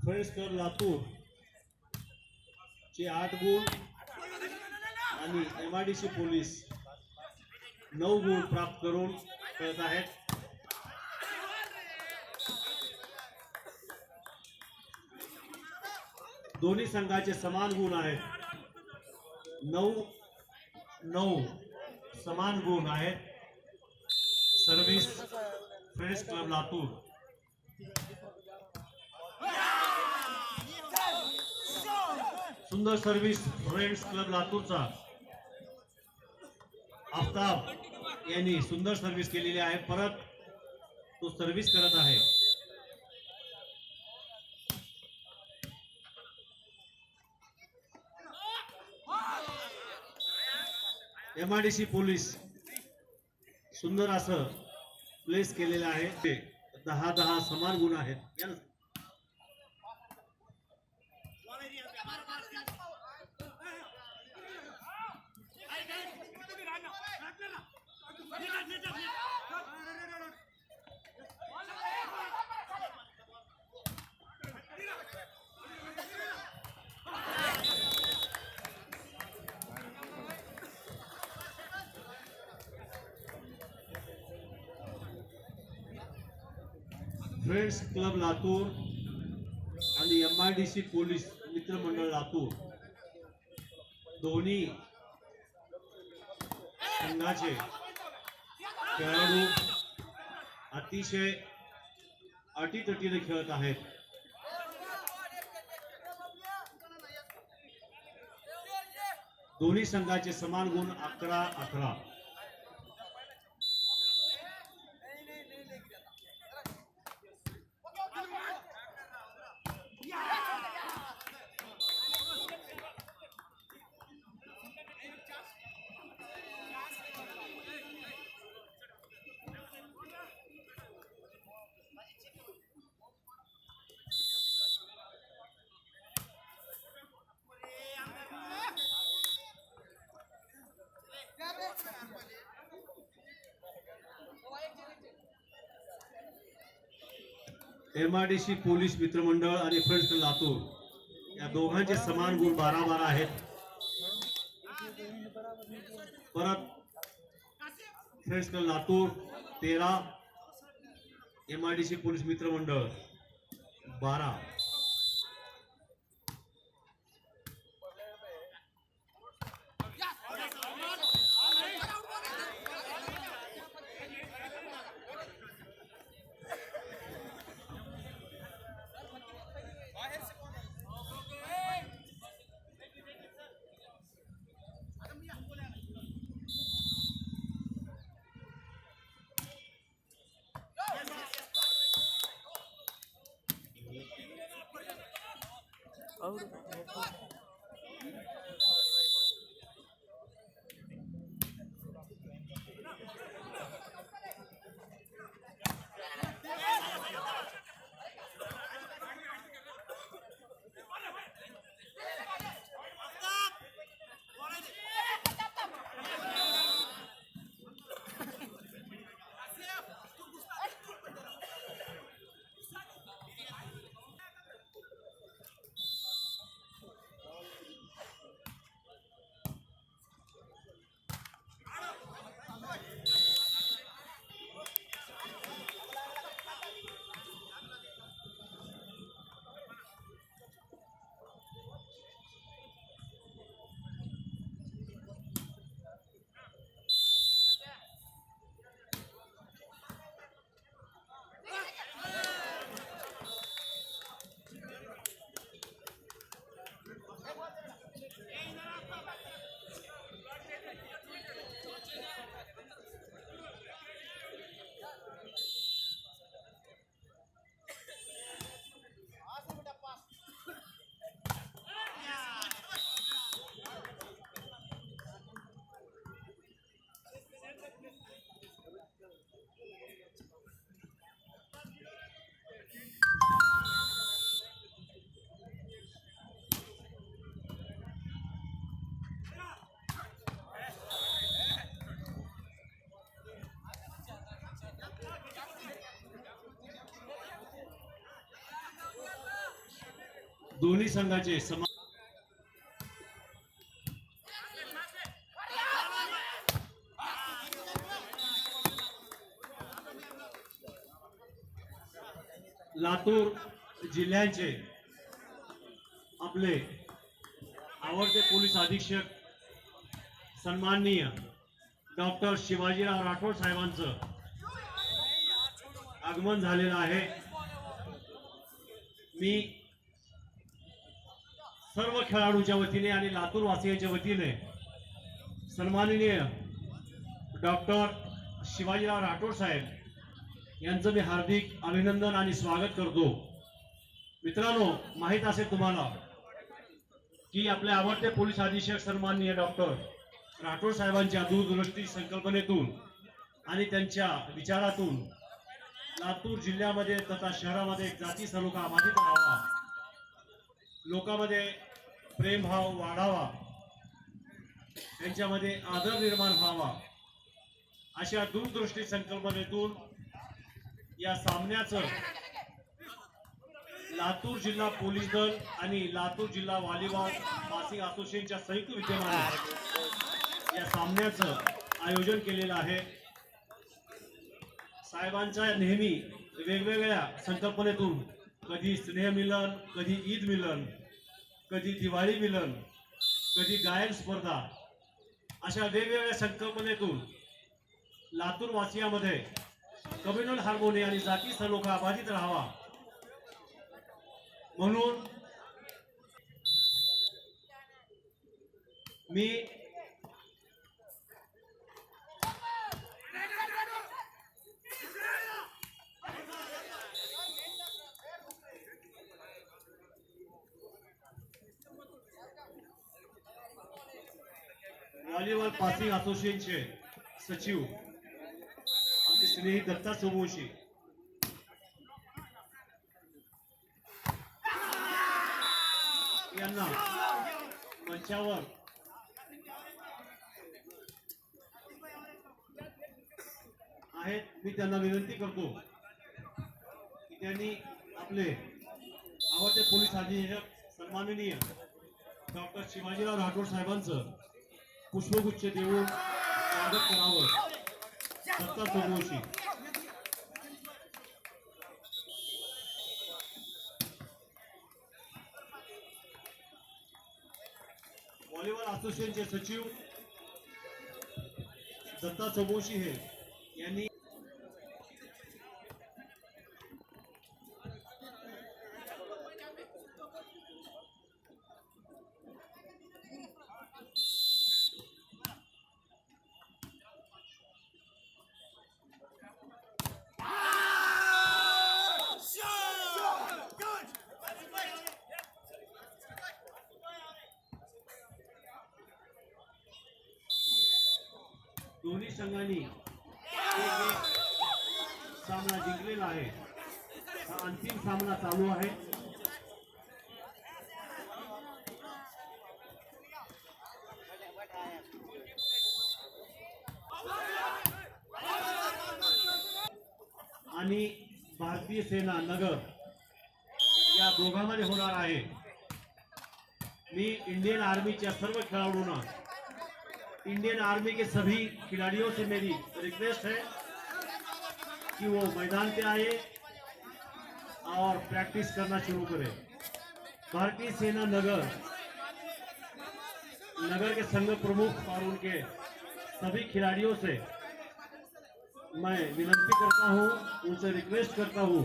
Friends club Latur चे 8 गुण आणि MIDC पोलीस 9 गुण प्राप्त करून खेळत आहेत. दोन्ही संघाचे समान गुण आहेत. 9 समान गुण आहेत. Service friends club Latur. सुंदर सर्व्हिस फ्रेंड्स क्लब लातूरचा. आफ्ताब यांनी सुंदर सर्व्हिस केलेली आहे. परत तो सर्व्हिस करत आहे. MIDC पोलीस सुंदर असं प्लेस केलेलं आहे. ते 10 समान गुण आहेत. फ्रेंड्स क्लब लातूर आणि MIDC पोलीस मित्रमंडळ लातूर दोन्ही संघाचे खेळाडू अतिशय अटीतटीने खेळत आहेत. दोन्ही संघाचे समान गुण 11-11. MIDC पोलीस मित्रमंडळ आणि फ्रेंड्स लातूर या दोघांचे समान गुण 12-12 आहेत. परत फ्रेंड्स लातूर 13, MIDC पोलीस मित्रमंडळ 12. दोन्ही संघाचे लातूर जिल्ह्याचे आपले आवडते पोलीस अधीक्षक सन्माननीय डॉक्टर शिवाजीराव राठोड साहेबांचं आगमन झालेलं आहे। मी सर्व खेळाडूंच्या वतीने आणि लातूर वासियांच्या वतीने सन्माननीय डॉक्टर शिवाजीराव राठोड साहेब यांचं मी हार्दिक अभिनंदन आणि स्वागत करतो। मित्रांनो, माहित असेल तुम्हाला की आपले आवडते पोलीस अधीक्षक सन्माननीय डॉक्टर राठोड साहेबांच्या दूरदृष्टी संकल्पनेतून आणि त्यांच्या विचारातून लातूर जिल्ह्यामध्ये तथा शहरामध्ये जाती सलोखा बाधित राहावा, लोकांमध्ये प्रेमभाव वाढावा, त्यांच्यामध्ये आदर निर्माण व्हावा, अशा दूरदृष्टी संकल्पनेतून या सामन्याचं लातूर जिल्हा पोलीस दल आणि लातूर जिल्हा व्हॉलीबॉल पासिंग असोसिएशनच्या संयुक्त विद्यमाने या सामन्याचं आयोजन केलेलं आहे। साहेबांच्या नेहमी वेगवेगळ्या संकल्पनेतून कधी स्नेह मिलन, कधी ईद मिलन, कधी दिवाळी मिलन, कधी गायन स्पर्धा, अशा वेगवेगळ्या संकल्पनेतून लातूर वासियामध्ये कम्युनल हार्मोनी आणि जाती सलोखा बाधित राहावा म्हणून मी व्हॉलीबॉल पासिंग असोसिएशनचे सचिव आमचे स्नेही दत्ता सोमवंशी यांना मंचावर आहेत, मी त्यांना विनंती करतो की त्यांनी आपले आवडते पोलीस अधीक्षक सन्माननीय डॉक्टर शिवाजीराव राठोड साहेबांचं पुष्पगुच्छ देऊन स्वागत करावं। दत्ता सोमवंशी व्हॉलीबॉल असोसिएशनचे सचिव दत्ता सोमवंशी हे यांनी दोन्ही संघांनी एक सामना जिंकलेला आहे। हा अंतिम सामना चालू आहे। आणि भारतीय सेना नगर या दोघांमध्ये होणार आहे। मी इंडियन आर्मीच्या सर्व खेळाडूंना, इंडियन आर्मी के सभी खिलाड़ियों से मेरी रिक्वेस्ट है कि वो मैदान पे आए और प्रैक्टिस करना शुरू करें। भारतीय सेना नगर के संघ प्रमुख और उनके सभी खिलाड़ियों से मैं विनंती करता हूं, उनसे रिक्वेस्ट करता हूं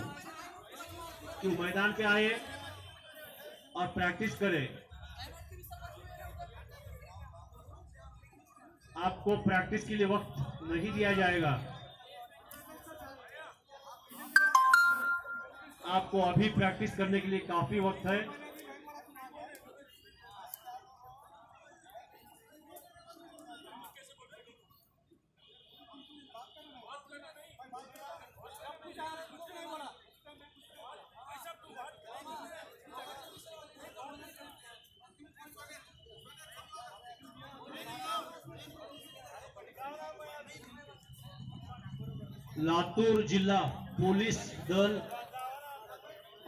कि वो मैदान पे आए और प्रैक्टिस करें। आपको प्रैक्टिस के लिए वक्त नहीं दिया जाएगा। आपको अभी प्रैक्टिस करने के लिए काफी वक्त है। लातूर जिल्हा पोलीस दल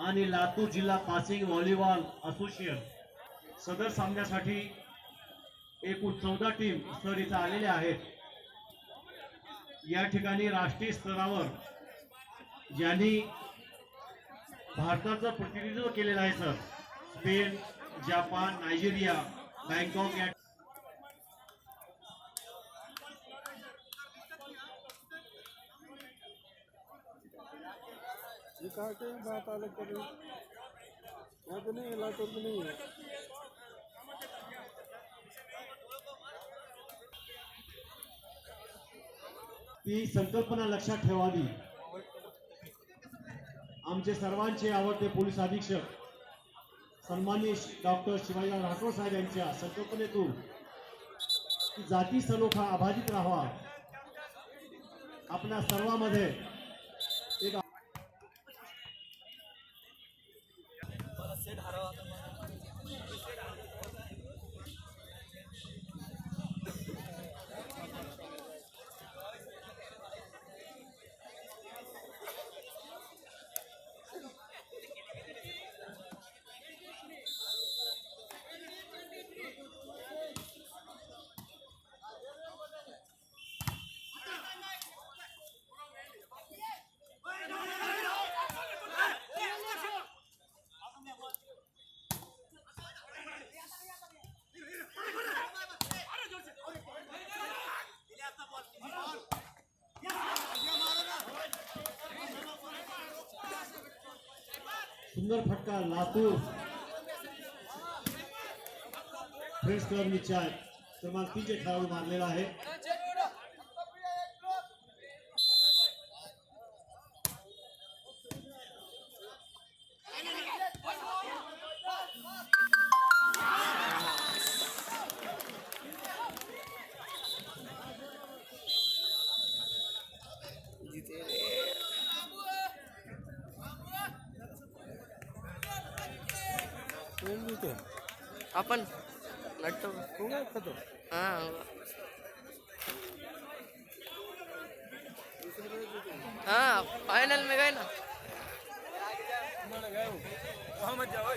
आणि लातूर जिल्हा पासिंग व्हॉलीबॉल असोसिएशन सदर सामन्यासाठी एकूण 14 टीम सर इथं आलेल्या आहेत. या ठिकाणी राष्ट्रीय स्तरावर ज्यांनी भारताचं प्रतिनिधित्व केलेलं आहे sir, Spain, Japan, Nigeria, Bangkok या कहा के बात अलग कर रही यहाँ तो नहीं, लातूर में नहीं है. ती संकल्पना लक्षात ठेवावी. आमचे सर्वांचे आवडते पोलीस अधीक्षक सन्माननीय डॉक्टर शिवाजीराव राठोड साहेब यांच्या संकल्पनेतून जाती सलोखा अबाधित राहावा आपल्या सर्वांमध्ये एक सुंदर फटका लातूर फ्रेंड्स क्लब निश्चय क्रमांक 3 चे खेळाडू मारलेला आहे. अपन लटतो हाँ हाँ फाइनल में गए ना मत जाओ